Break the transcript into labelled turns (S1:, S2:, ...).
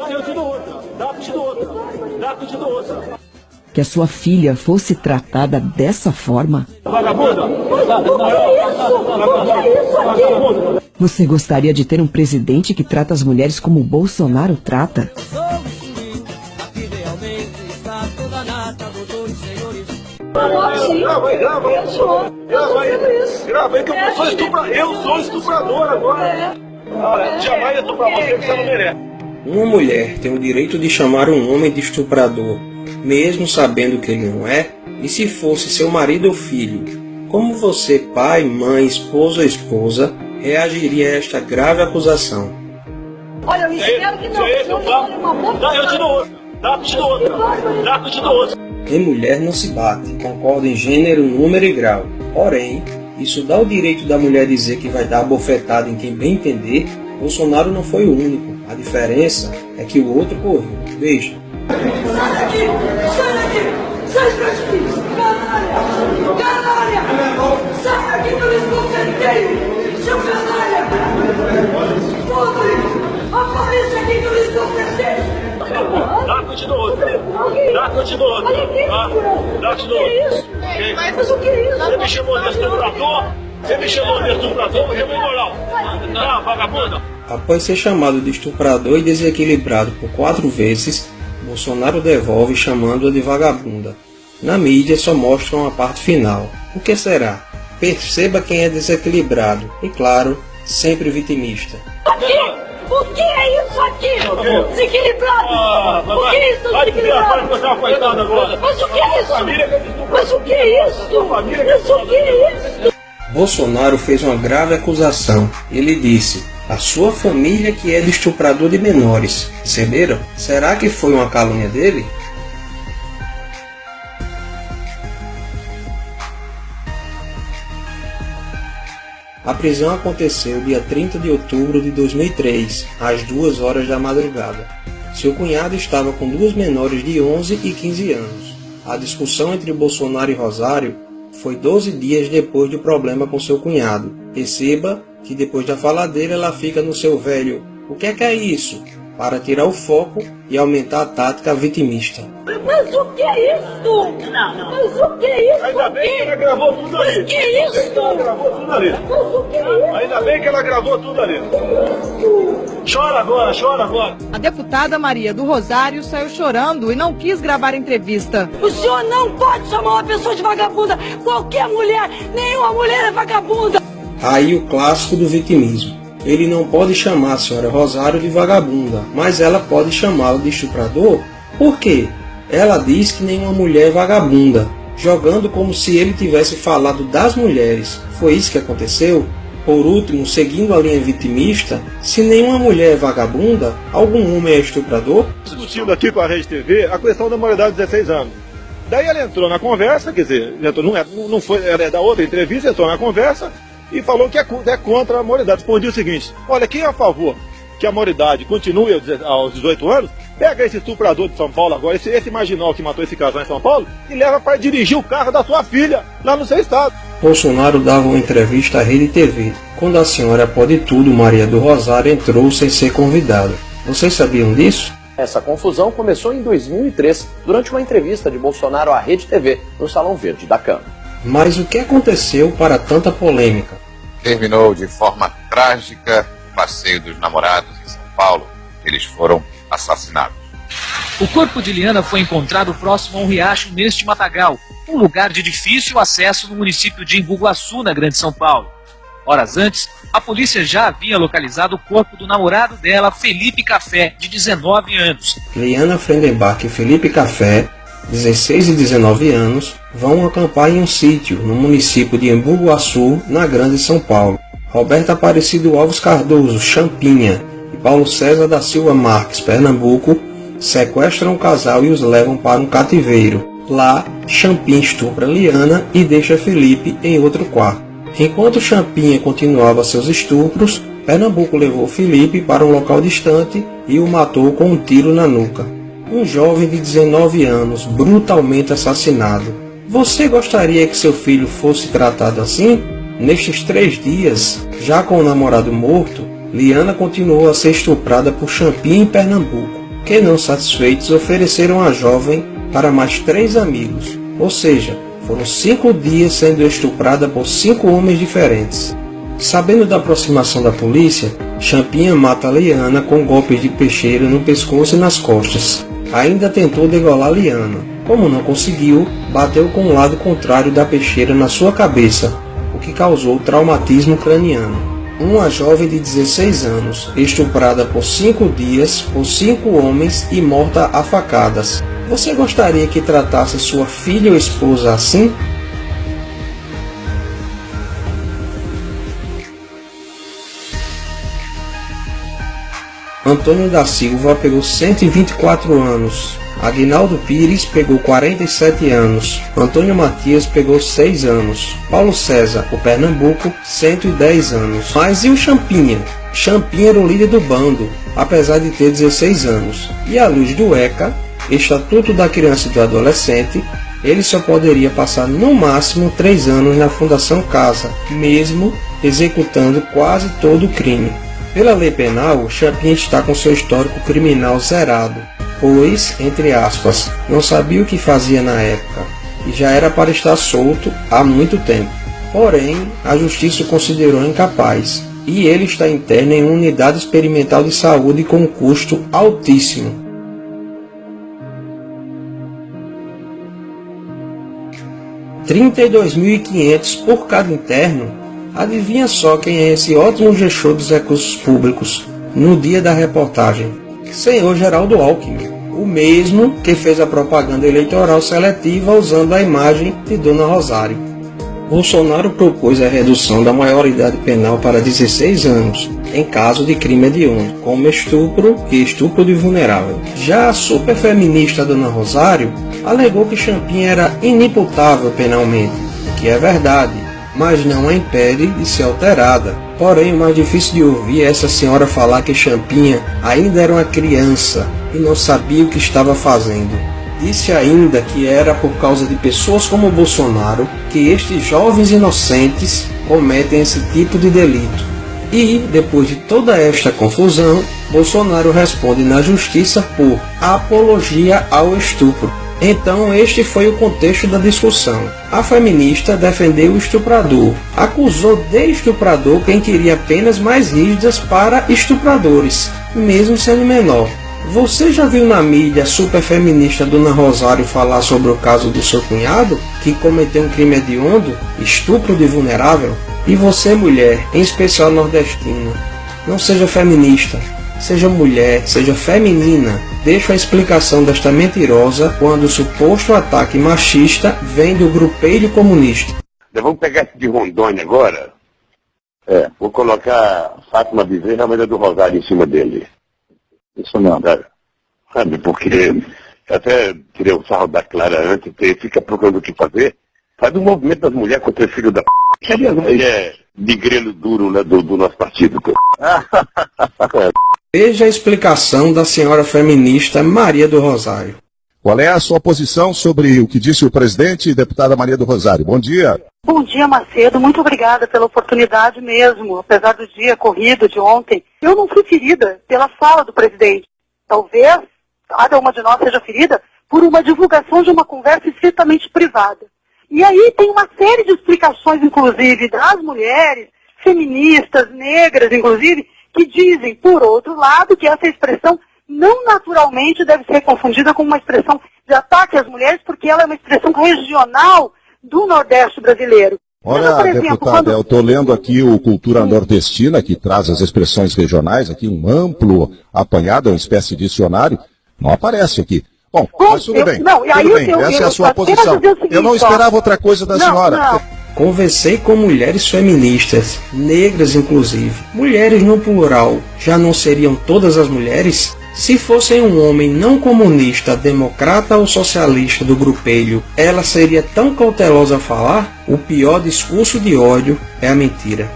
S1: Eu te dou outra. Te dou outra.
S2: Que a sua filha fosse tratada dessa forma?
S1: Vagabunda!
S2: Você gostaria de ter um presidente que trata as mulheres como o Bolsonaro trata?
S1: Grava aí que eu sou estuprador. Eu sou estuprador agora. Olha, jamais estuprar você que você não merece.
S3: Uma mulher tem o direito de chamar um homem de estuprador, mesmo sabendo que ele não é? E se fosse seu marido ou filho? Como você, pai, mãe, esposo ou esposa, reagiria a esta grave acusação?
S4: Olha, eu espero que não.
S1: Eu te dou outra.
S3: Em mulher não se bate, concorda em gênero, número e grau. Porém, isso dá o direito da mulher dizer que vai dar bofetada em quem bem entender. Bolsonaro não foi o único. A diferença é que o outro correu. Veja.
S4: Sai daqui! Sai daqui! Canalha! Sai daqui que eu me escofetei! Seu canalha! Podre! Apareça aqui que eu me escofetei!
S1: Dá que eu te dou outra.
S4: Mas o que é isso?
S1: Você me chamou de estuprador? Eu vou moral. Tá, vagabunda?
S3: Após ser chamado de estuprador e desequilibrado por 4 vezes, Bolsonaro devolve chamando-a de vagabunda. Na mídia só mostram a parte final. O que será? Perceba quem é desequilibrado e, claro, sempre vitimista.
S4: O que é isso aqui? Desequilibrado! O que é isso, desequilibrado? Mas o que é isso? Mas o que é isso? Mas o que é isso?
S3: Bolsonaro fez uma grave acusação. Ele disse: a sua família que é de estuprador de menores. Perceberam? Será que foi uma calúnia dele? A prisão aconteceu dia 30 de outubro de 2003, às 2 horas da madrugada. Seu cunhado estava com 2 menores de 11 e 15 anos. A discussão entre Bolsonaro e Rosário foi 12 dias depois do problema com seu cunhado. Perceba que depois da faladeira ela fica no seu velho "o que é isso?", para tirar o foco e aumentar a tática vitimista.
S4: Mas o que é isso? Mas o que é isso?
S1: Ainda bem que ela gravou tudo ali.
S4: Mas o que é isso? Mas o que é isso?
S1: Ainda bem que ela gravou tudo ali. Chora agora.
S5: A deputada Maria do Rosário saiu chorando e não quis gravar a entrevista.
S4: O senhor não pode chamar uma pessoa de vagabunda. Qualquer mulher, nenhuma mulher é vagabunda.
S3: Aí o clássico do vitimismo. Ele não pode chamar a senhora Rosário de vagabunda, mas ela pode chamá-lo de estuprador? Por quê? Ela diz que nenhuma mulher é vagabunda, jogando como se ele tivesse falado das mulheres. Foi isso que aconteceu? Por último, seguindo a linha vitimista, se nenhuma mulher é vagabunda, algum homem é estuprador?
S1: Discutindo aqui com a Rede TV a questão da maioridade de 16 anos. Daí ela entrou na conversa, quer dizer, não foi, ela é da outra entrevista, entrou na conversa e falou que é contra a maioridade. Respondi o seguinte: olha, quem é a favor que a maioridade continue aos 18 anos, pega esse estuprador de São Paulo agora, esse marginal que matou esse casal em São Paulo, e leva para dirigir o carro da sua filha lá no seu estado.
S3: Bolsonaro dava uma entrevista à Rede TV. Quando a senhora pode tudo, Maria do Rosário, entrou sem ser convidada. Vocês sabiam disso?
S6: Essa confusão começou em 2003, durante uma entrevista de Bolsonaro à Rede TV, no Salão Verde da Câmara.
S3: Mas o que aconteceu para tanta polêmica?
S7: Terminou de forma trágica o passeio dos namorados em São Paulo. Eles foram assassinados.
S8: O corpo de Liana foi encontrado próximo a um riacho neste matagal, um lugar de difícil acesso no município de Embu Guaçu, na Grande São Paulo. Horas antes, a polícia já havia localizado o corpo do namorado dela, Felipe Café, de 19 anos.
S3: Liana Frendenbach e Felipe Café, 16 e 19 anos, vão acampar em um sítio no município de Embu Guaçu, na Grande São Paulo. Roberto Aparecido Alves Cardoso, Champinha, e Paulo César da Silva Marques, Pernambuco, sequestram o casal e os levam para um cativeiro. Lá, Champinha estupra Liana e deixa Felipe em outro quarto. Enquanto Champinha continuava seus estupros, Pernambuco levou Felipe para um local distante e o matou com um tiro na nuca. Um jovem de 19 anos, brutalmente assassinado. Você gostaria que seu filho fosse tratado assim? Nestes 3 dias, já com o namorado morto, Liana continuou a ser estuprada por Champinha em Pernambuco. que, não satisfeitos, ofereceram a jovem para mais 3 amigos, ou seja, foram 5 dias sendo estuprada por 5 homens diferentes. Sabendo da aproximação da polícia, Champinha mata Liana com golpes de peixeira no pescoço e nas costas. Ainda tentou degolar Liana. Como não conseguiu, bateu com o lado contrário da peixeira na sua cabeça, o que causou traumatismo craniano. Uma jovem de 16 anos, estuprada por 5 dias por 5 homens e morta a facadas. Você gostaria que tratasse sua filha ou esposa assim? Antônio da Silva pegou 124 anos. Aguinaldo Pires pegou 47 anos. Antônio Matias pegou 6 anos. Paulo César, o Pernambuco, 110 anos. Mas e o Champinha? Champinha era o líder do bando, apesar de ter 16 anos. E à luz do ECA, Estatuto da Criança e do Adolescente, ele só poderia passar no máximo 3 anos na Fundação Casa, mesmo executando quase todo o crime. Pela lei penal, Champinha está com seu histórico criminal zerado, pois, entre aspas, não sabia o que fazia na época e já era para estar solto há muito tempo. Porém, a justiça o considerou incapaz e ele está interno em uma unidade experimental de saúde com um custo altíssimo. R$ 32.500 por cada interno. Adivinha só quem é esse ótimo gestor dos recursos públicos no dia da reportagem? Senhor Geraldo Alckmin, o mesmo que fez a propaganda eleitoral seletiva usando a imagem de Dona Rosário. Bolsonaro propôs a redução da maioridade penal para 16 anos, em caso de crime hediondo, como estupro e estupro de vulnerável. Já a superfeminista Dona Rosário alegou que Champinha era inimputável penalmente, o que é verdade, mas não a impede de ser alterada. Porém, o mais difícil de ouvir é essa senhora falar que Champinha ainda era uma criança e não sabia o que estava fazendo. Disse ainda que era por causa de pessoas como Bolsonaro que estes jovens inocentes cometem esse tipo de delito. E, depois de toda esta confusão, Bolsonaro responde na justiça por apologia ao estupro. Então este foi o contexto da discussão. A feminista defendeu o estuprador, acusou de estuprador quem queria penas mais rígidas para estupradores, mesmo sendo menor. Você já viu na mídia a superfeminista Dona Rosário falar sobre o caso do seu cunhado, que cometeu um crime hediondo, estupro de vulnerável? E você, mulher, em especial nordestina, não seja feminista. Seja mulher, seja feminina, deixo a explicação desta mentirosa quando o suposto ataque machista vem do grupelho comunista.
S9: Vamos pegar esse de Rondônia agora. Vou colocar Fátima Bezerra, a mulher do Rosário, em cima dele. Isso não, sabe, porque até tirei o sarro da Clara antes, fica procurando o que fazer. Faz um movimento das mulheres contra o filho da p***. Cadê as mulheres de grelo duro, né, do nosso partido?
S3: Veja a explicação da senhora feminista Maria do Rosário.
S10: Qual é a sua posição sobre o que disse o presidente e deputada Maria do Rosário? Bom dia.
S11: Bom dia, Macedo. Muito obrigada pela oportunidade mesmo. Apesar do dia corrido de ontem, eu não fui ferida pela fala do presidente. Talvez cada uma de nós seja ferida por uma divulgação de uma conversa estritamente privada. E aí tem uma série de explicações, inclusive, das mulheres, feministas, negras, inclusive, que dizem, por outro lado, que essa expressão não naturalmente deve ser confundida com uma expressão de ataque às mulheres, porque ela é uma expressão regional do Nordeste brasileiro.
S10: Olha,
S11: por exemplo,
S10: deputada, eu estou lendo aqui o Cultura Nordestina, que traz as expressões regionais, aqui um amplo apanhado, uma espécie de dicionário, não aparece aqui. Bom, mas tudo bem, essa é a sua posição. Eu não esperava outra coisa da senhora.
S11: Não.
S3: Conversei com mulheres feministas, negras inclusive. Mulheres no plural, já não seriam todas as mulheres? Se fossem um homem não comunista, democrata ou socialista do grupelho, ela seria tão cautelosa a falar? O pior discurso de ódio é a mentira.